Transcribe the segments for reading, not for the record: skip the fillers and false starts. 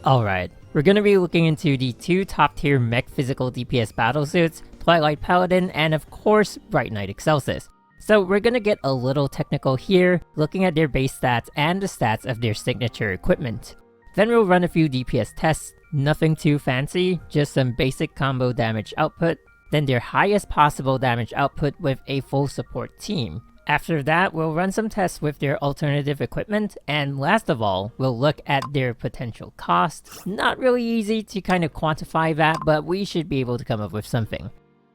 Alright, we're gonna be looking into the two top tier mech physical DPS battlesuits, Twilight Paladin and of course Bright Knight Excelsis. So we're gonna get a little technical here, looking at their base stats and the stats of their signature equipment. Then we'll run a few DPS tests, nothing too fancy, just some basic combo damage output, then their highest possible damage output with a full support team. After that, we'll run some tests with their alternative equipment, and last of all, we'll look at their potential cost. Not really easy to kind of quantify that, but we should be able to come up with something.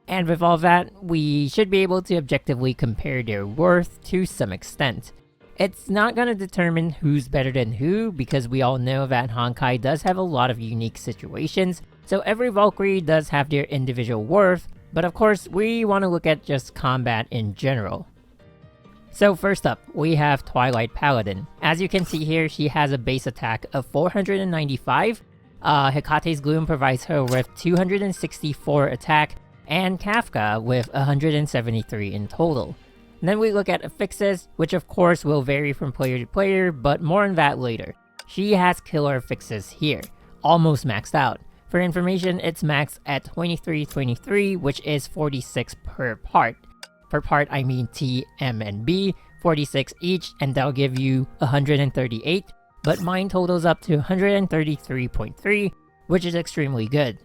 And with all that, we should be able to objectively compare their worth to some extent. It's not going to determine who's better than who, because we all know that Honkai does have a lot of unique situations, so every Valkyrie does have their individual worth, but of course we want to look at just combat in general. So first up, we have Twilight Paladin. As you can see here, she has a base attack of 495, Hecate's Gloom provides her with 264 attack, and Kafka with 173 in total. And then we look at affixes, which of course will vary from player to player, but more on that later. She has killer affixes here, almost maxed out. For information, it's maxed at 2323, which is 46 per part. Per part, I mean T, M, and B, 46 each, and that'll give you 138, but mine totals up to 133.3, which is extremely good.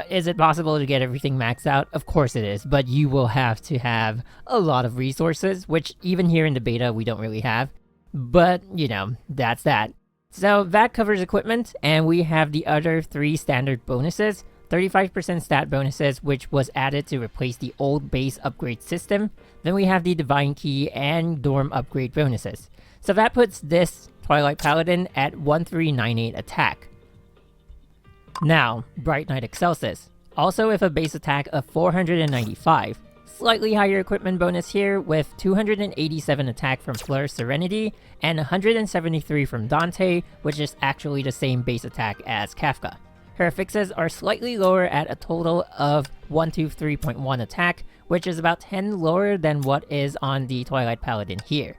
Is it possible to get everything maxed out? Of course it is, but you will have to have a lot of resources, which even here in the beta we don't really have. But, you know, that's that. So that covers equipment, and we have the other three standard bonuses. 35% stat bonuses, which was added to replace the old base upgrade system. Then we have the Divine Key and Dorm upgrade bonuses. So that puts this Twilight Paladin at 1398 attack. Now, Bright Knight Excelsis, also with a base attack of 495. Slightly higher equipment bonus here with 287 attack from Fleur Serenity and 173 from Dante, which is actually the same base attack as Kafka. Her affixes are slightly lower at a total of 123.1 attack, which is about 10 lower than what is on the Twilight Paladin here.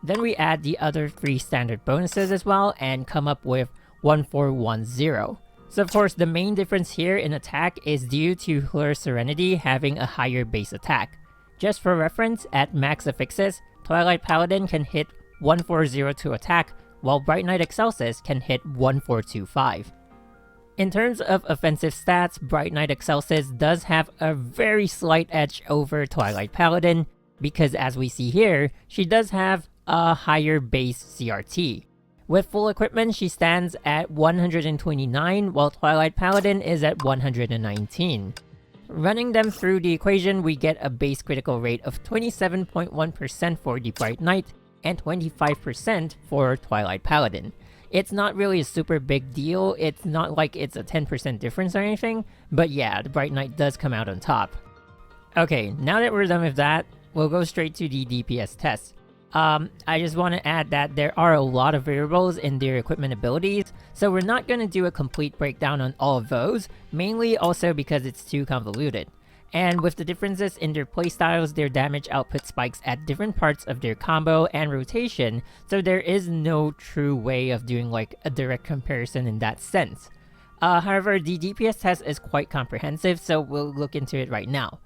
Then we add the other three standard bonuses as well and come up with 1410. So of course the main difference here in attack is due to Fleur Serenity having a higher base attack. Just for reference, at max affixes, Twilight Paladin can hit 1402 attack, while Bright Knight Excelsis can hit 1425. In terms of offensive stats, Bright Knight Excelsis does have a very slight edge over Twilight Paladin, because as we see here, she does have a higher base CRT. With full equipment, she stands at 129, while Twilight Paladin is at 119. Running them through the equation, we get a base critical rate of 27.1% for the Bright Knight, and 25% for Twilight Paladin. It's not really a super big deal, it's not like it's a 10% difference or anything, but yeah, the Bright Knight does come out on top. Okay, now that we're done with that, we'll go straight to the DPS tests. I just want to add that there are a lot of variables in their equipment abilities, so we're not going to do a complete breakdown on all of those, mainly also because it's too convoluted. And with the differences in their playstyles, their damage output spikes at different parts of their combo and rotation, so there is no true way of doing like a direct comparison in that sense. However, the DPS test is quite comprehensive, so we'll look into it right now.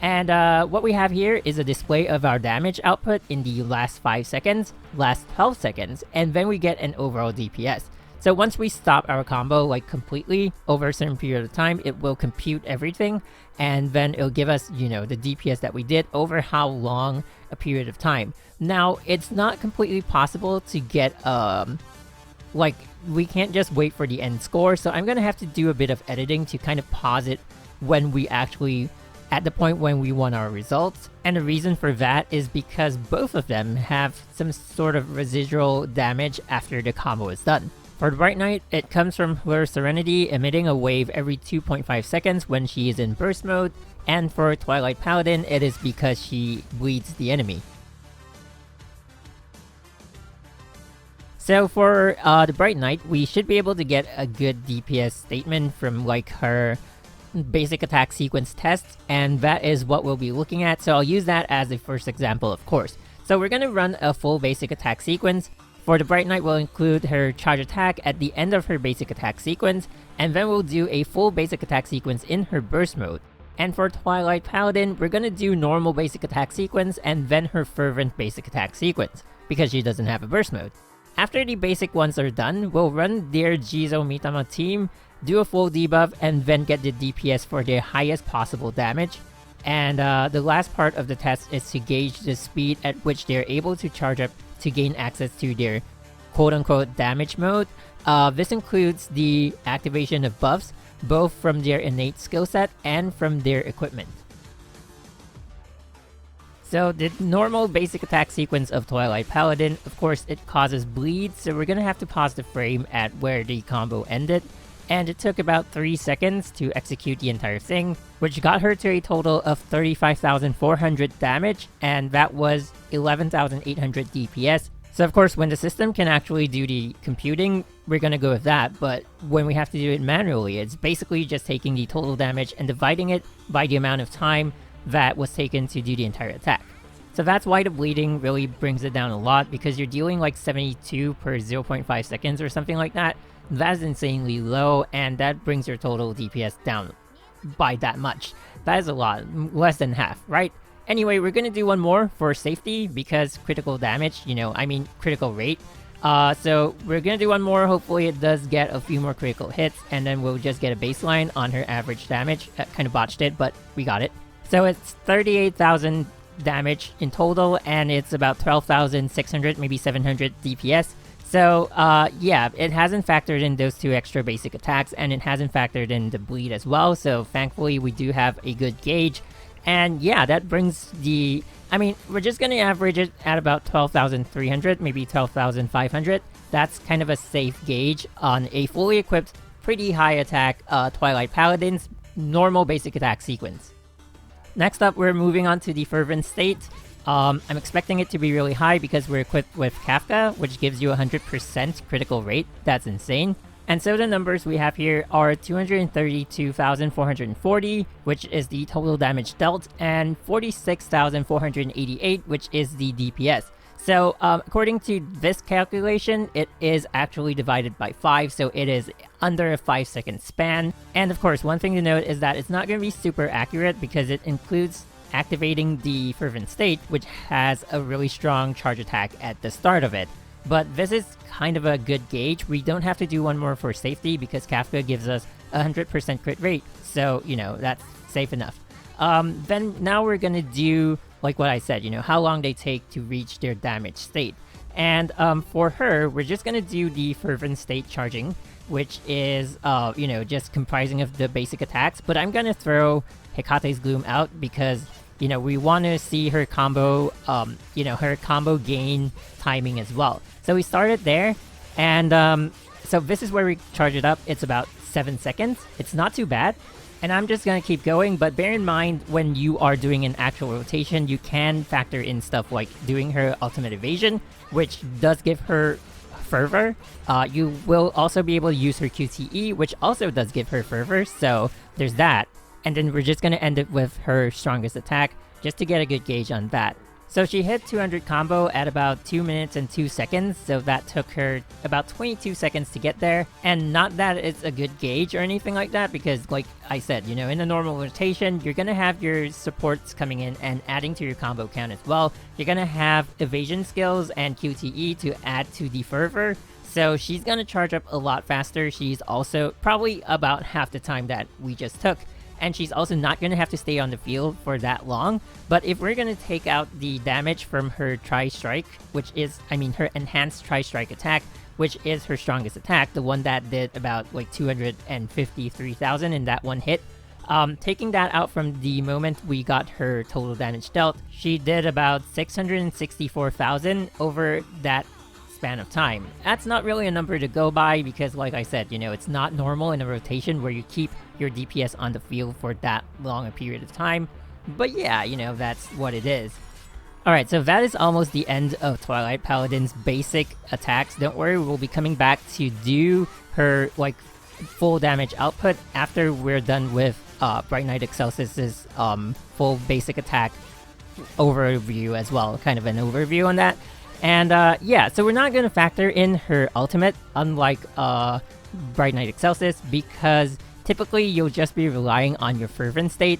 And what we have here is a display of our damage output in the last 5 seconds, last 12 seconds, and then we get an overall DPS. So once we stop our combo like completely over a certain period of time, it will compute everything, and then it'll give us, you know, the DPS that we did over how long a period of time. Now, it's not completely possible to get, like, we can't just wait for the end score, so I'm gonna have to do a bit of editing to kind of pause it when we actually, at the point when we want our results. And the reason for that is because both of them have some sort of residual damage after the combo is done. For the Bright Knight, it comes from Fleur Serenity emitting a wave every 2.5 seconds when she is in burst mode, and for Twilight Paladin, it is because she bleeds the enemy. So for the Bright Knight, we should be able to get a good DPS statement from like her basic attack sequence test, and that is what we'll be looking at, so I'll use that as the first example of course. So we're going to run a full basic attack sequence. For the Bright Knight, we'll include her charge attack at the end of her basic attack sequence, and then we'll do a full basic attack sequence in her burst mode. And for Twilight Paladin, we're gonna do normal basic attack sequence and then her fervent basic attack sequence, because she doesn't have a burst mode. After the basic ones are done, we'll run their Jizo Mitama team, do a full debuff, and then get the DPS for their highest possible damage. And the last part of the test is to gauge the speed at which they're able to charge up to gain access to their quote-unquote damage mode. This includes the activation of buffs, both from their innate skill set and from their equipment. So the normal basic attack sequence of Twilight Paladin, of course it causes bleed, so we're gonna have to pause the frame at where the combo ended, and it took about 3 seconds to execute the entire thing, which got her to a total of 35,400 damage, and that was 11,800 DPS. So of course when the system can actually do the computing, we're gonna go with that, but when we have to do it manually, it's basically just taking the total damage and dividing it by the amount of time that was taken to do the entire attack. So that's why the bleeding really brings it down a lot, because you're dealing like 72 per 0.5 seconds or something like that. That's insanely low, and that brings your total DPS down by that much. That is a lot, less than half, right? Anyway, we're gonna do one more for safety, because critical damage, critical rate. So we're gonna do one more, hopefully it does get a few more critical hits, and then we'll just get a baseline on her average damage. Kind of botched it, but we got it. So it's 38,000 damage in total, and it's about 12,600, maybe 700 DPS. So yeah, it hasn't factored in those 2 extra basic attacks, and it hasn't factored in the bleed as well, so thankfully we do have a good gauge. And yeah, that brings the... we're just gonna average it at about 12,300, maybe 12,500. That's kind of a safe gauge on a fully equipped, pretty high attack Twilight Paladin's normal basic attack sequence. Next up, we're moving on to the fervent state. I'm expecting it to be really high because we're equipped with Kafka, which gives you 100% critical rate. That's insane. And so the numbers we have here are 232,440, which is the total damage dealt, and 46,488, which is the DPS. So according to this calculation, it is actually divided by 5, so it is under a 5-second span. And of course, one thing to note is that it's not going to be super accurate because it includes activating the fervent state, which has a really strong charge attack at the start of it. But this is kind of a good gauge. We don't have to do one more for safety because Kafka gives us 100% crit rate, so that's safe enough. Then now we're gonna do like what I said, how long they take to reach their damage state. And for her, we're just gonna do the fervent state charging, which is just comprising of the basic attacks. But I'm gonna throw Hecate's Gloom out because we want to see her combo, her combo gain timing as well. So we started there, and so this is where we charge it up. It's about 7 seconds. It's not too bad. And I'm just gonna keep going, but bear in mind when you are doing an actual rotation, you can factor in stuff like doing her ultimate evasion, which does give her fervor. You will also be able to use her QTE, which also does give her fervor, so there's that. And then we're just gonna end it with her strongest attack, just to get a good gauge on that. So she hit 200 combo at about 2 minutes and 2 seconds, so that took her about 22 seconds to get there. And not that it's a good gauge or anything like that, because like I said, in a normal rotation, you're gonna have your supports coming in and adding to your combo count as well. You're gonna have evasion skills and QTE to add to the fervor, so she's gonna charge up a lot faster. She's also probably about half the time that we just took. And she's also not going to have to stay on the field for that long. But if we're going to take out the damage from her Tri-Strike, which is, her enhanced Tri-Strike attack, which is her strongest attack, the one that did about like 253,000 in that one hit. Taking that out from the moment we got her total damage dealt, she did about 664,000 over that span of time. That's not really a number to go by because like I said, it's not normal in a rotation where you keep your DPS on the field for that long a period of time. But yeah, that's what it is. Alright, so that is almost the end of Twilight Paladin's basic attacks. Don't worry, we'll be coming back to do her like full damage output after we're done with Bright Knight Excelsis' full basic attack overview as well, kind of an overview on that. And yeah, so we're not going to factor in her ultimate, unlike Bright Knight Excelsis, because typically you'll just be relying on your fervent state,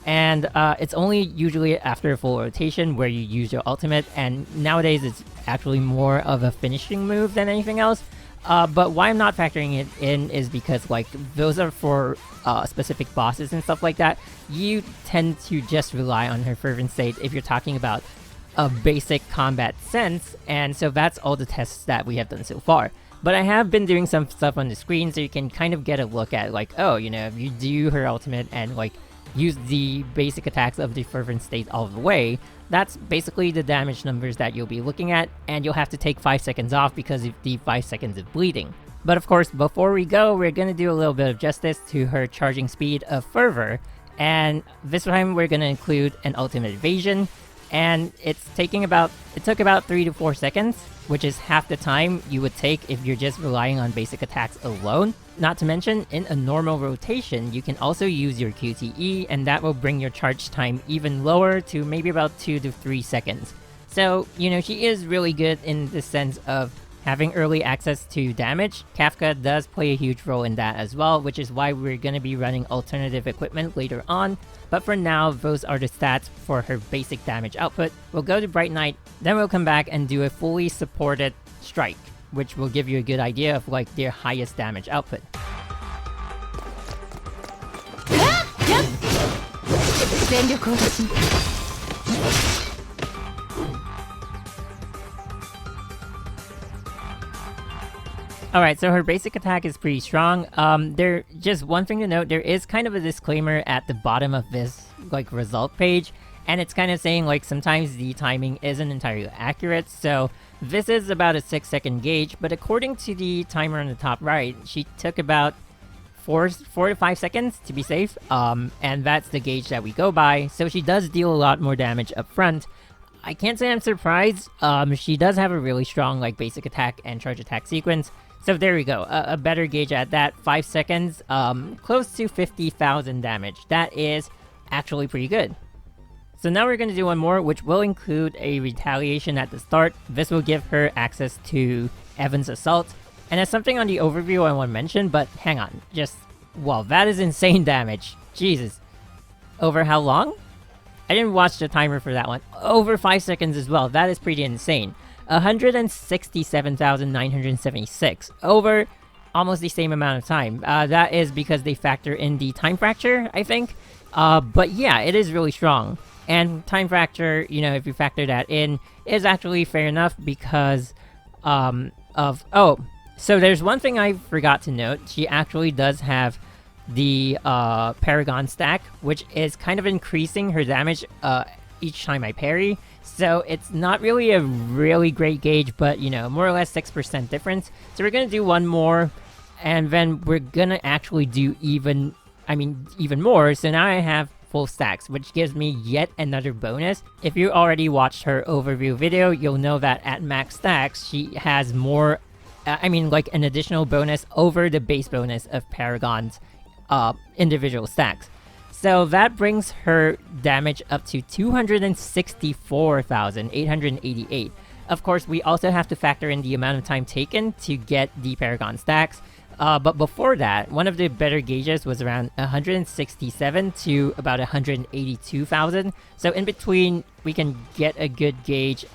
and it's only usually after a full rotation where you use your ultimate, and nowadays it's actually more of a finishing move than anything else. But why I'm not factoring it in is because, like, those are for specific bosses and stuff like that. You tend to just rely on her fervent state if you're talking about a basic combat sense, and so that's all the tests that we have done so far. But I have been doing some stuff on the screen so you can kind of get a look at, like, oh, you know, if you do her ultimate and, like, use the basic attacks of the fervent state all the way, that's basically the damage numbers that you'll be looking at, and you'll have to take 5 seconds off because of the 5 seconds of bleeding. But of course, before we go, we're gonna do a little bit of justice to her charging speed of Fervor, and this time we're gonna include an ultimate evasion, and it took about 3 to 4 seconds, which is half the time you would take if you're just relying on basic attacks alone. Not to mention, in a normal rotation, you can also use your QTE, and that will bring your charge time even lower to maybe about 2 to 3 seconds. So, you know, she is really good in the sense of having early access to damage. Kafka does play a huge role in that as well, which is why we're going to be running alternative equipment later on. But for now, those are the stats for her basic damage output. We'll go to Bright Knight, then we'll come back and do a fully supported strike, which will give you a good idea of, like, their highest damage output. Alright, so her basic attack is pretty strong. Just one thing to note, there is kind of a disclaimer at the bottom of this, like, result page, and it's kind of saying, like, sometimes the timing isn't entirely accurate, so this is about a 6-second gauge, but according to the timer on the top right, she took about 4 to 5 seconds to be safe, and that's the gauge that we go by, so she does deal a lot more damage up front. I can't say I'm surprised. She does have a really strong, like, basic attack and charge attack sequence. So there we go, a better gauge at that, 5 seconds, close to 50,000 damage. That is actually pretty good. So now we're going to do one more, which will include a retaliation at the start. This will give her access to Evan's Assault. And there's something on the overview I want to mention, but hang on, wow, that is insane damage. Jesus. Over how long? I didn't watch the timer for that one. Over 5 seconds as well, that is pretty insane. 167,976 over almost the same amount of time. That is because they factor in the time fracture, I think. But yeah, it is really strong. And time fracture, you know, if you factor that in, is actually fair enough because so there's one thing I forgot to note. She actually does have the Paragon stack, which is kind of increasing her damage each time I parry. So it's not really a really great gauge, but, you know, more or less 6% difference. So we're going to do one more, and then we're going to actually do even more. So now I have full stacks, which gives me yet another bonus. If you already watched her overview video, you'll know that at max stacks, she has more, like an additional bonus over the base bonus of Paragon's individual stacks. So that brings her damage up to 264,888. Of course, we also have to factor in the amount of time taken to get the Paragon stacks. But before that, one of the better gauges was around 167 to about 182,000. So in between, we can get a good gauge.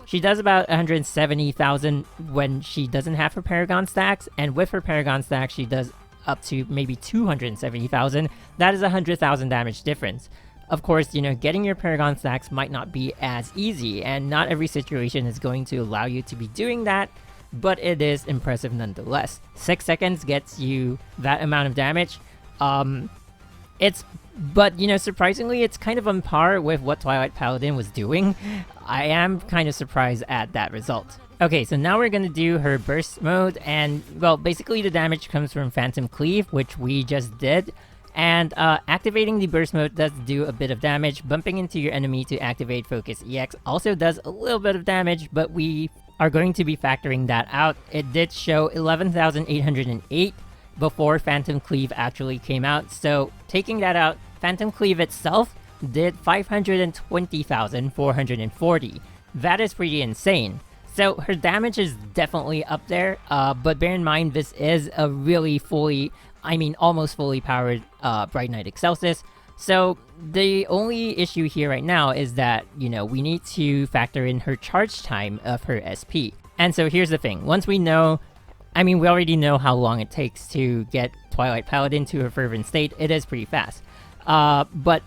She does about 170,000 when she doesn't have her Paragon stacks, and with her Paragon stacks, she does up to maybe 270,000. That is 100,000 damage difference. Of course, you know, getting your Paragon stacks might not be as easy, and not every situation is going to allow you to be doing that, but it is impressive nonetheless. 6 seconds gets you that amount of damage. But, you know, surprisingly, it's kind of on par with what Twilight Paladin was doing. I am kind of surprised at that result. Okay, so now we're gonna do her burst mode, and, well, basically the damage comes from Phantom Cleave, which we just did. And activating the burst mode does do a bit of damage. Bumping into your enemy to activate Focus EX also does a little bit of damage, but we are going to be factoring that out. It did show 11,808 before Phantom Cleave actually came out, so taking that out, Phantom Cleave itself did 520,440. that is pretty insane. So her damage is definitely up there, but bear in mind this is a really almost fully powered Bright Knight Excelsis. So the only issue here right now is that, we need to factor in her charge time of her SP. And so here's the thing, once we know, we already know how long it takes to get Twilight Paladin to her fervent state, it is pretty fast. But,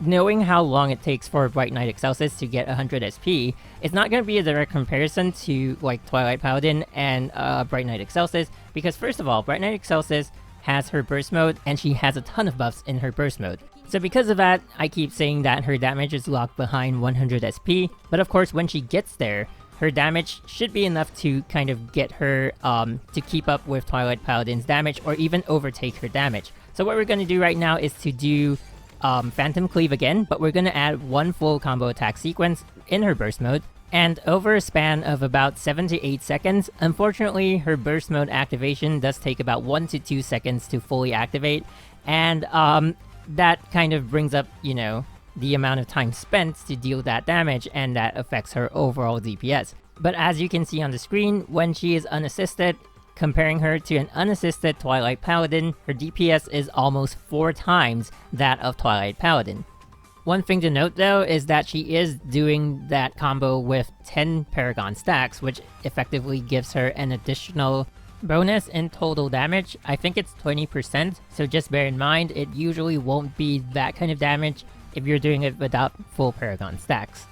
knowing how long it takes for Bright Knight Excelsis to get 100 SP, it's not going to be a direct comparison to, Twilight Paladin and Bright Knight Excelsis, because first of all, Bright Knight Excelsis has her burst mode, and she has a ton of buffs in her burst mode. So because of that, I keep saying that her damage is locked behind 100 SP, but of course when she gets there, her damage should be enough to kind of get her to keep up with Twilight Paladin's damage, or even overtake her damage. So what we're going to do right now is to do Phantom Cleave again, but we're going to add one full combo attack sequence in her burst mode. And over a span of about 7 to 8 seconds, unfortunately her burst mode activation does take about 1 to 2 seconds to fully activate. And that kind of brings up, the amount of time spent to deal that damage, and that affects her overall DPS. But as you can see on the screen, when she is unassisted, comparing her to an unassisted Twilight Paladin, her DPS is almost 4 times that of Twilight Paladin. One thing to note though is that she is doing that combo with 10 Paragon stacks, which effectively gives her an additional bonus in total damage. I think it's 20%, so just bear in mind it usually won't be that kind of damage if you're doing it without full Paragon stacks.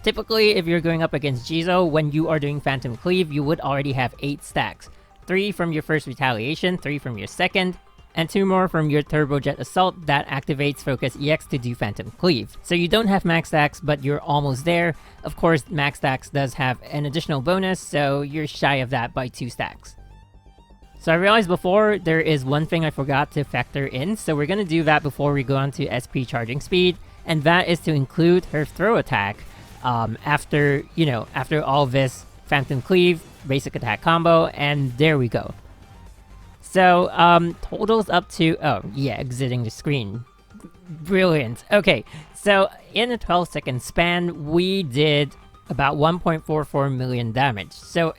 Typically, if you're going up against Jizo, when you are doing Phantom Cleave, you would already have 8 stacks. 3 from your first retaliation, 3 from your second, and 2 more from your Turbojet Assault that activates Focus EX to do Phantom Cleave. So you don't have max stacks, but you're almost there. Of course, max stacks does have an additional bonus, so you're shy of that by 2 stacks. So I realized before, there is one thing I forgot to factor in, so we're going to do that before we go on to SP charging speed, and that is to include her throw attack after all this Phantom Cleave, basic attack combo, and there we go. So, totals up to, exiting the screen. Brilliant. Okay, so in a 12-second span, we did about 1.44 million damage. So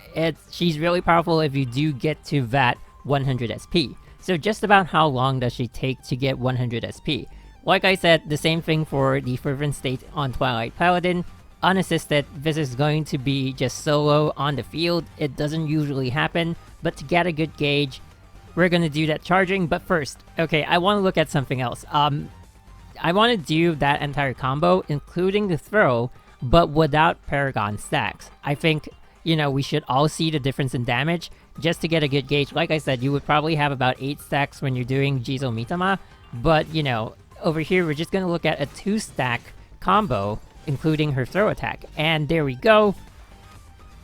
she's really powerful if you do get to that 100 SP. So just about how long does she take to get 100 SP? Like I said, the same thing for the fervent state on Twilight Paladin. Unassisted, this is going to be just solo on the field. It doesn't usually happen, but to get a good gauge, we're gonna do that charging. But first, okay, I want to look at something else. I want to do that entire combo, including the throw, but without Paragon stacks. I think, we should all see the difference in damage just to get a good gauge. Like I said, you would probably have about 8 stacks when you're doing Jizo Mitama, but, over here, we're just gonna look at a 2-stack combo, including her throw attack. And there we go.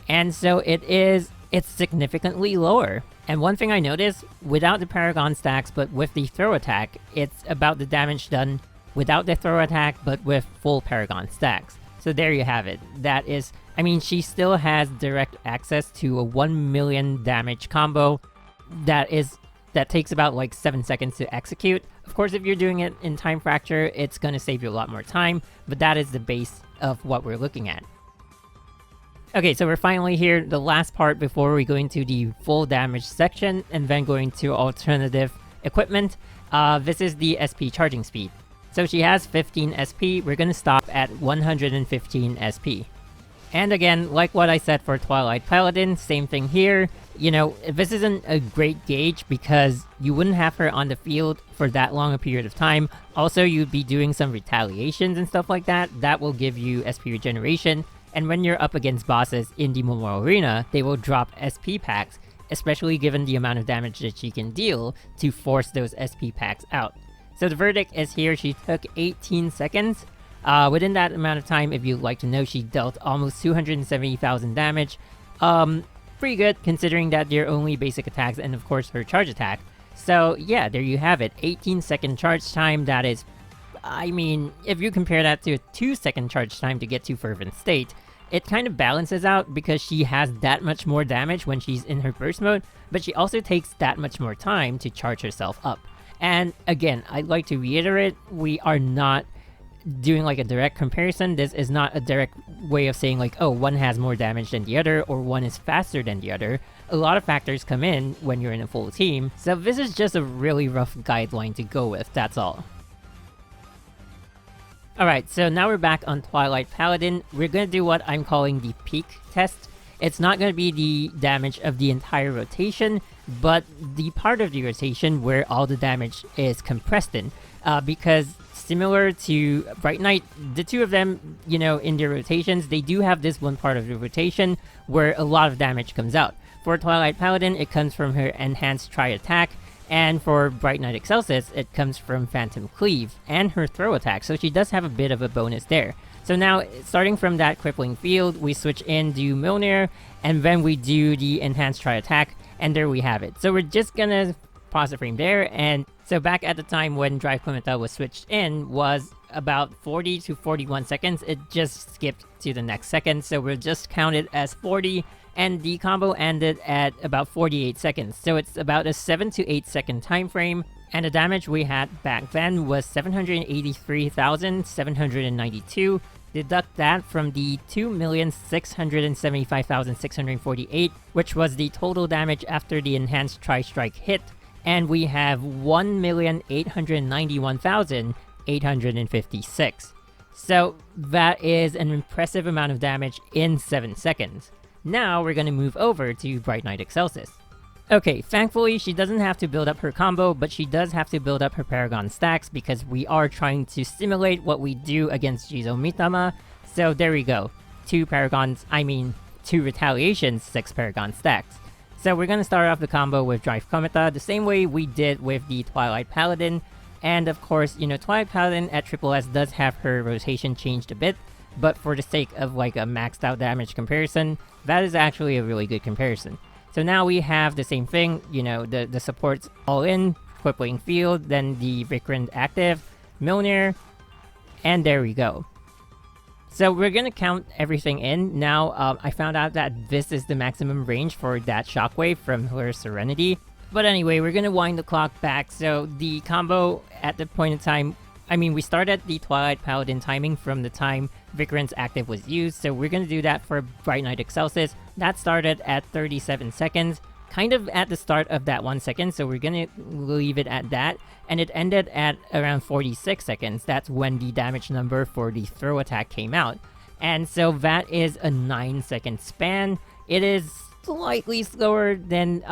And so it's significantly lower. And one thing I noticed, without the Paragon stacks, but with the throw attack, it's about the damage done without the throw attack, but with full Paragon stacks. So there you have it. That is, she still has direct access to a 1 million damage combo that takes about 7 seconds to execute. Of course, if you're doing it in Time Fracture, it's going to save you a lot more time, but that is the base of what we're looking at. Okay, so we're finally here, the last part before we go into the full damage section, and then going to alternative equipment. This is the SP charging speed. So she has 15 SP, we're going to stop at 115 SP. And again, like what I said for Twilight Paladin, same thing here. This isn't a great gauge because you wouldn't have her on the field for that long a period of time. Also, you'd be doing some retaliations and stuff like that. That will give you SP regeneration. And when you're up against bosses in the Memorial Arena, they will drop SP packs, especially given the amount of damage that she can deal to force those SP packs out. So the verdict is here, she took 18 seconds. Within that amount of time, if you'd like to know, she dealt almost 270,000 damage. Pretty good, considering that they're only basic attacks and of course her charge attack. So yeah, there you have it, 18-second charge time. That is, if you compare that to a 2-second charge time to get to Fervent State, it kind of balances out because she has that much more damage when she's in her burst mode, but she also takes that much more time to charge herself up. And again, I'd like to reiterate, we are not doing like a direct comparison. This is not a direct way of saying like, oh, one has more damage than the other or one is faster than the other. A lot of factors come in when you're in a full team, so this is just a really rough guideline to go with, that's all. Alright, so now we're back on Twilight Paladin. We're gonna do what I'm calling the peak test. It's not gonna be the damage of the entire rotation, but the part of the rotation where all the damage is compressed in. Because similar to Bright Knight, the two of them, you know, in their rotations, they do have this one part of the rotation where a lot of damage comes out. For Twilight Paladin, it comes from her enhanced tri-attack, and for Bright Knight Excelsis, it comes from Phantom Cleave and her throw attack, so she does have a bit of a bonus there. So now, starting from that crippling field, we switch in, do Milner, and then we do the enhanced tri-attack, and there we have it. So we're just gonna pause the frame there, and so back at the time when Drive Clementa was switched in was about 40 to 41 seconds, it just skipped to the next second, so we'll just count it as 40, and the combo ended at about 48 seconds, so it's about a 7 to 8 second time frame, and the damage we had back then was 783,792. Deduct that from the 2,675,648, which was the total damage after the enhanced Tri-Strike hit, and we have 1,891,856. So that is an impressive amount of damage in 7 seconds. Now we're gonna move over to Bright Knight Excelsis. Okay, thankfully she doesn't have to build up her combo, but she does have to build up her Paragon stacks because we are trying to simulate what we do against Jizo Mitama. So there we go. 2 Retaliations, 6 Paragon stacks. So we're gonna start off the combo with Drive Cometa the same way we did with the Twilight Paladin. And of course, you know, Twilight Paladin at SSS does have her rotation changed a bit, but for the sake of like a maxed out damage comparison, that is actually a really good comparison. So now we have the same thing, you know, the supports all in, Crippling Field, then the Vikrand active, Milner, and there we go. So we're gonna count everything in. Now, I found out that this is the maximum range for that Shockwave from her Serenity. But anyway, we're gonna wind the clock back. So the combo at the point in time, I mean, we started the Twilight Paladin timing from the time Vikrand's active was used, so we're gonna do that for Bright Knight Excelsis. That started at 37 seconds, kind of at the start of that 1 second, so we're gonna leave it at that. And it ended at around 46 seconds. That's when the damage number for the throw attack came out. And so that is a 9-second span. It is slightly slower than,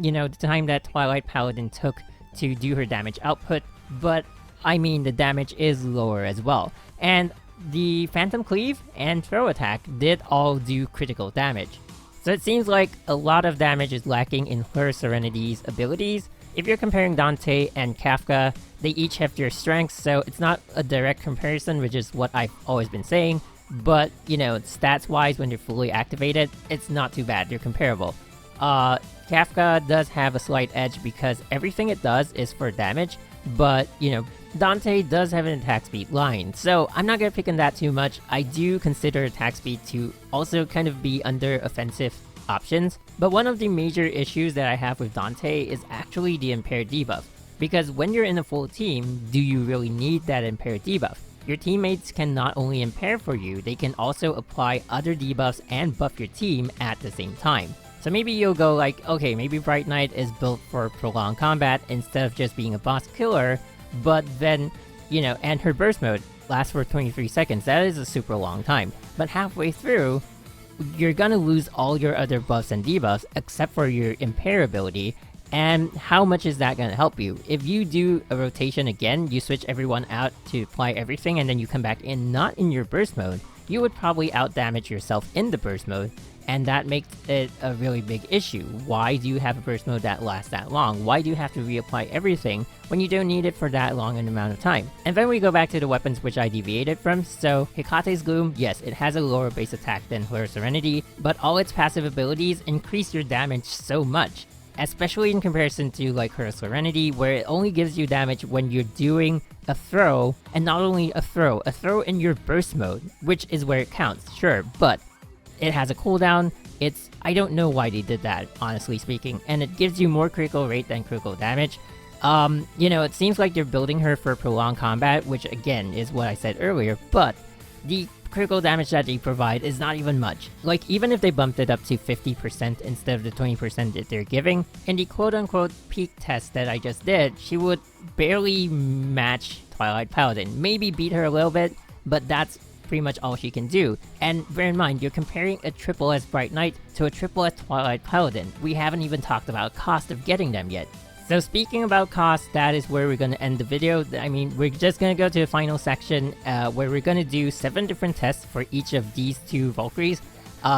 you know, the time that Twilight Paladin took to do her damage output, but I mean, the damage is lower as well. And the Phantom Cleave and throw attack did all do critical damage. So it seems like a lot of damage is lacking in her Serenity's abilities. If you're comparing Dante and Kafka, they each have their strengths, so it's not a direct comparison, which is what I've always been saying. But, you know, stats-wise, when they're fully activated, it's not too bad, they're comparable. Kafka does have a slight edge because everything it does is for damage, but, you know, Dante does have an attack speed line, so I'm not gonna pick on that too much. I do consider attack speed to also kind of be under offensive options, but one of the major issues that I have with Dante is actually the impaired debuff, because when you're in a full team, do you really need that impaired debuff? Your teammates can not only impair for you, they can also apply other debuffs and buff your team at the same time. So maybe you'll go like, okay, maybe Bright Knight is built for prolonged combat instead of just being a boss killer, but then, you know, and her burst mode lasts for 23 seconds, that is a super long time. But halfway through, you're gonna lose all your other buffs and debuffs except for your impair ability, and how much is that gonna help you? If you do a rotation again, you switch everyone out to apply everything and then you come back in not in your burst mode, you would probably out damage yourself in the burst mode, and that makes it a really big issue. Why do you have a burst mode that lasts that long? Why do you have to reapply everything when you don't need it for that long an amount of time? And then we go back to the weapons which I deviated from. So Hecate's Gloom, yes, it has a lower base attack than her Serenity, but all its passive abilities increase your damage so much, especially in comparison to like her Serenity, where it only gives you damage when you're doing a throw, and not only a throw in your burst mode, which is where it counts, sure, but it has a cooldown. I don't know why they did that, honestly speaking, and it gives you more critical rate than critical damage. You know, it seems like you're building her for prolonged combat, which again is what I said earlier, but the critical damage that they provide is not even much. Like, even if they bumped it up to 50% instead of the 20% that they're giving, in the quote-unquote peak test that I just did, she would barely match Twilight Paladin. Maybe beat her a little bit, but that's pretty much all she can do. And bear in mind, you're comparing a triple S Bright Knight to a triple S Twilight Paladin. We haven't even talked about cost of getting them yet. So speaking about cost, that is where we're going to end the video. I mean, we're just going to go to the final section where we're going to do 7 different tests for each of these 2 Valkyries.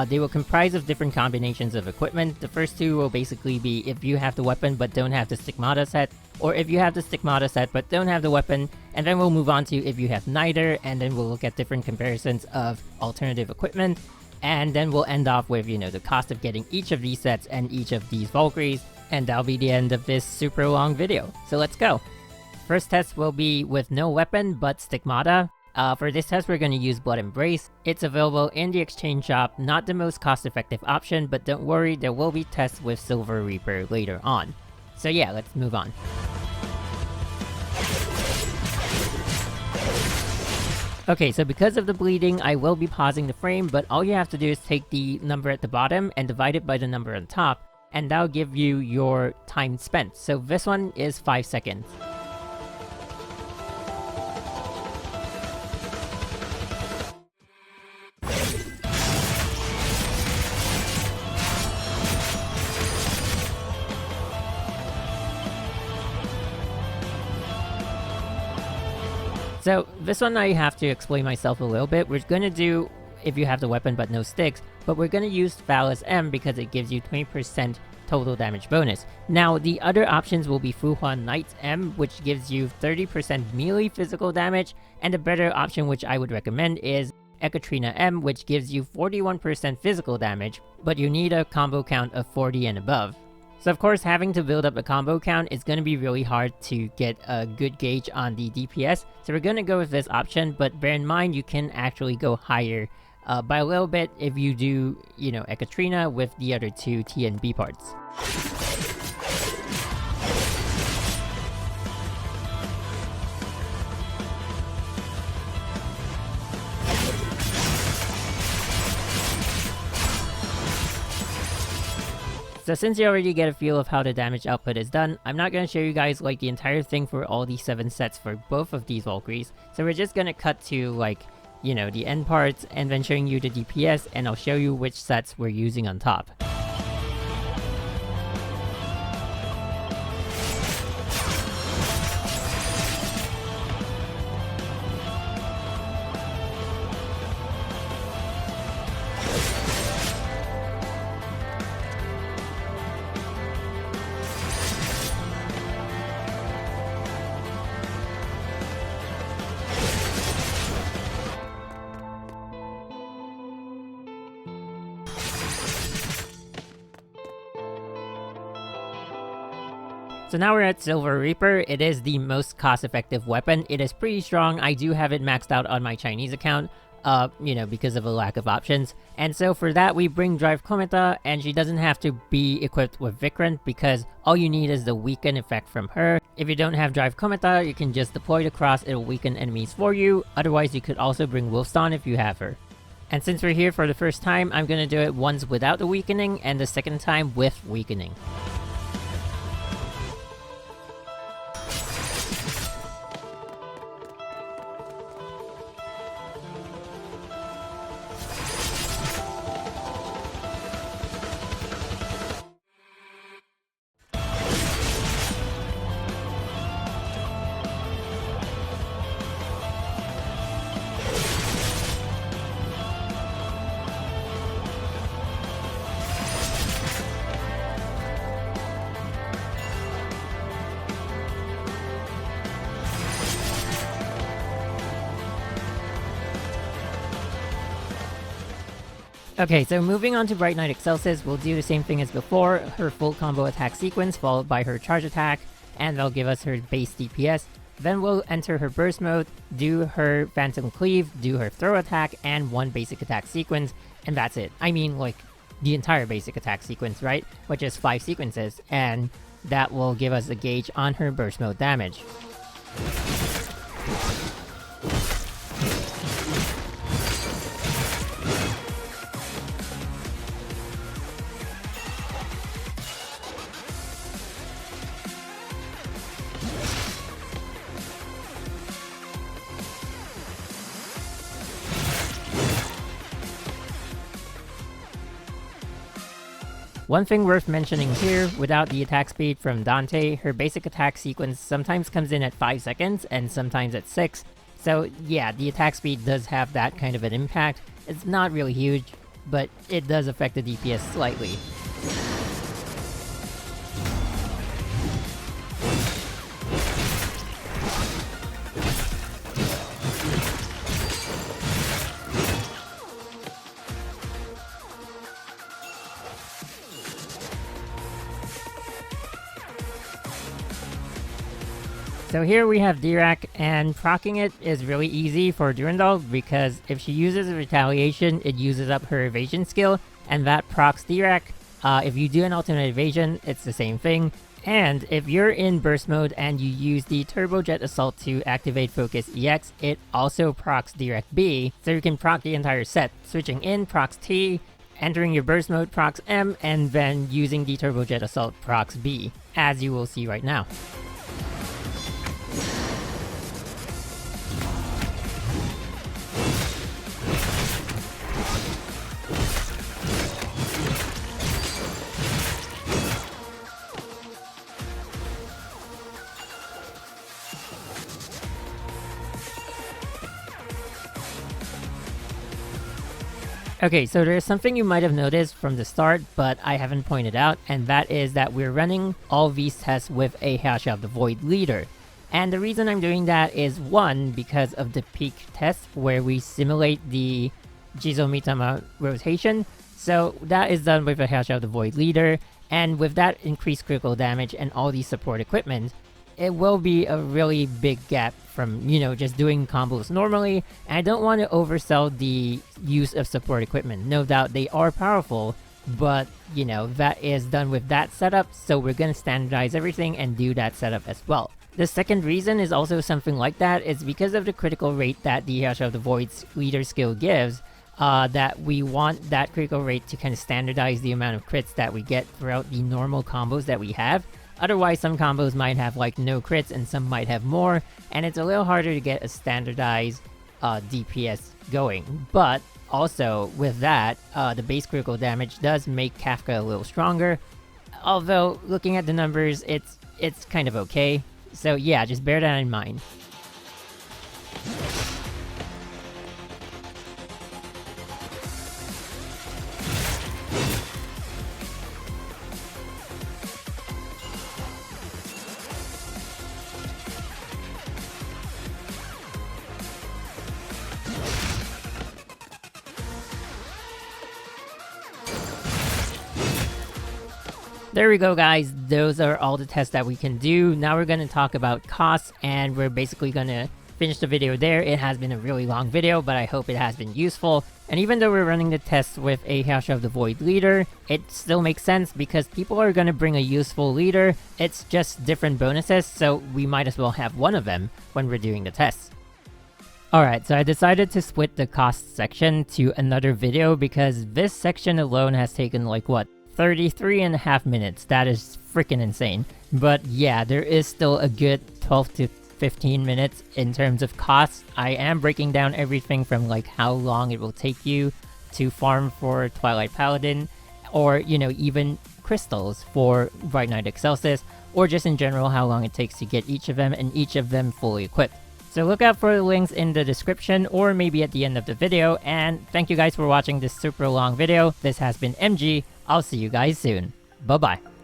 They will comprise of different combinations of equipment. The first 2 will basically be if you have the weapon but don't have the Stigmata set, or if you have the Stigmata set but don't have the weapon, and then we'll move on to if you have neither, and then we'll look at different comparisons of alternative equipment, and then we'll end off with, you know, the cost of getting each of these sets and each of these Valkyries. And that'll be the end of this super long video. So let's go. First test will be with no weapon but Stigmata. For this test we're going to use Blood Embrace. It's available in the exchange shop, not the most cost effective option, but don't worry, there will be tests with Silver Reaper later on. So yeah, let's move on. Okay, so because of the bleeding, I will be pausing the frame, but all you have to do is take the number at the bottom and divide it by the number on top, and that'll give you your time spent. So this one is 5 seconds. So this one I have to explain myself a little bit. We're gonna do if you have the weapon but no sticks, but we're gonna use Phallus M because it gives you 20% total damage bonus. Now the other options will be Fuhuan Knight's M, which gives you 30% melee physical damage, and a better option which I would recommend is Ekaterina M, which gives you 41% physical damage, but you need a combo count of 40 and above. So of course, having to build up a combo count is going to be really hard to get a good gauge on the DPS, so we're going to go with this option, but bear in mind you can actually go higher by a little bit if you do, you know, Ekaterina with the other 2 T and B parts. So since you already get a feel of how the damage output is done, I'm not going to show you guys like the entire thing for all these 7 sets for both of these Valkyries. So we're just going to cut to like, you know, the end parts and then showing you the DPS, and I'll show you which sets we're using on top. So now we're at Silver Reaper. It is the most cost-effective weapon. It is pretty strong. I do have it maxed out on my Chinese account, you know, because of a lack of options. And so for that, we bring Drive Kometa, and she doesn't have to be equipped with Vikrant because all you need is the weaken effect from her. If you don't have Drive Kometa, you can just deploy the cross, it'll weaken enemies for you. Otherwise, you could also bring Wolfston if you have her. And since we're here for the first time, I'm gonna do it once without the weakening, and the second time with weakening. Okay, so moving on to Bright Knight Excelsis, we'll do the same thing as before, her full combo attack sequence followed by her charge attack, and that'll give us her base DPS. Then we'll enter her burst mode, do her phantom cleave, do her throw attack, and 1 basic attack sequence, and that's it. I mean, like, the entire basic attack sequence, right? Which is 5 sequences, and that will give us a gauge on her burst mode damage. One thing worth mentioning here, without the attack speed from Dante, her basic attack sequence sometimes comes in at 5 seconds and sometimes at 6. So yeah, the attack speed does have that kind of an impact. It's not really huge, but it does affect the DPS slightly. So here we have Dirac, and proccing it is really easy for Durandal because if she uses a retaliation, it uses up her evasion skill, and that procs Dirac. If you do an alternate evasion, it's the same thing. And if you're in burst mode and you use the Turbojet Assault to activate Focus EX, it also procs Dirac B, so you can proc the entire set. Switching in procs T, entering your burst mode procs M, and then using the Turbojet Assault procs B, as you will see right now. Okay, so there's something you might have noticed from the start, but I haven't pointed out, and that is that we're running all these tests with a Hash of the Void leader. And the reason I'm doing that is, one, because of the peak test where we simulate the Jizo Mitama rotation. So that is done with a Hash of the Void leader, and with that increased critical damage and all these support equipment, it will be a really big gap from, you know, just doing combos normally. And I don't want to oversell the use of support equipment. No doubt they are powerful, but, you know, that is done with that setup, so we're going to standardize everything and do that setup as well. The second reason is also something like that, is because of the critical rate that the Hash of the Void's leader skill gives, that we want that critical rate to kind of standardize the amount of crits that we get throughout the normal combos that we have. Otherwise, some combos might have like no crits and some might have more, and it's a little harder to get a standardized DPS going. But also, with that, the base critical damage does make Kafka a little stronger. Although, looking at the numbers, it's kind of okay. So yeah, just bear that in mind. There we go, guys. Those are all the tests that we can do. Now we're going to talk about costs, and we're basically going to finish the video there. It has been a really long video, but I hope it has been useful. And even though we're running the tests with a Hash of the Void leader, it still makes sense because people are going to bring a useful leader. It's just different bonuses, so we might as well have one of them when we're doing the tests. Alright, so I decided to split the cost section to another video because this section alone has taken like, what, 33.5 minutes. That is freaking insane. But yeah, there is still a good 12 to 15 minutes in terms of costs. I am breaking down everything from like how long it will take you to farm for Twilight Paladin, or, you know, even crystals for Bright Knight Excelsis, or just in general how long it takes to get each of them and each of them fully equipped. So look out for the links in the description or maybe at the end of the video, and thank you guys for watching this super long video. This has been MG. I'll see you guys soon. Bye-bye.